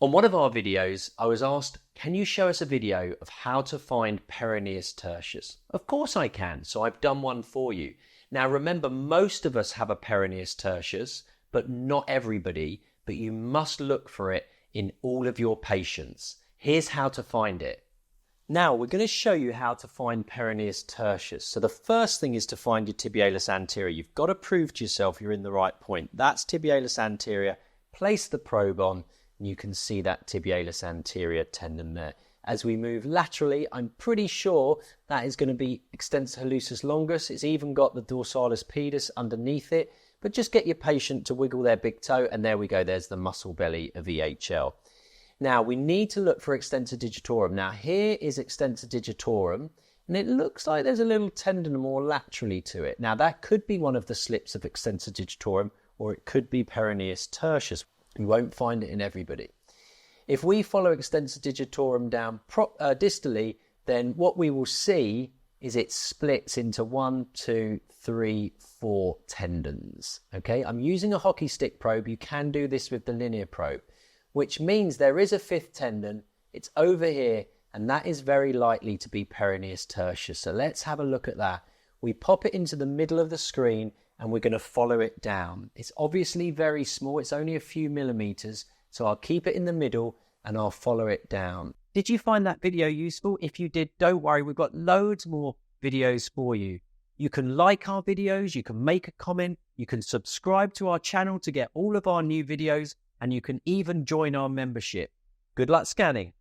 On one of our videos, I was asked, can you show us a video of how to find Peroneus Tertius? Of course I can, so I've done one for you. Now remember, most of us have a Peroneus Tertius, but not everybody, but you must look for it in all of your patients. Here's how to find it. Now we're going to show you how to find Peroneus Tertius. So the first thing is to find your tibialis anterior. You've got to prove to yourself you're in the right point. That's tibialis anterior. Place the probe on. You can see that tibialis anterior tendon there. As we move laterally, I'm pretty sure that is going to be extensor hallucis longus. It's even got the dorsalis pedis underneath it. But just get your patient to wiggle their big toe, and there we go. There's the muscle belly of EHL. Now, we need to look for extensor digitorum. Now, here is extensor digitorum, and it looks like there's a little tendon more laterally to it. Now, that could be one of the slips of extensor digitorum, or it could be Peroneus Tertius. You won't find it in everybody. If we follow extensor digitorum down distally, then what we will see is it splits into 1, 2, 3, 4 tendons. Okay, I'm using a hockey stick probe. You can do this with the linear probe, which means there is a fifth tendon. It's over here, and that is very likely to be Peroneus Tertius. So let's have a look at that. We pop it into the middle of the screen, and we're going to follow it down. It's obviously very small. It's only a few millimeters. So I'll keep it in the middle and I'll follow it down. Did you find that video useful? If you did, don't worry. We've got loads more videos for you. You can like our videos. You can make a comment. You can subscribe to our channel to get all of our new videos. And you can even join our membership. Good luck scanning.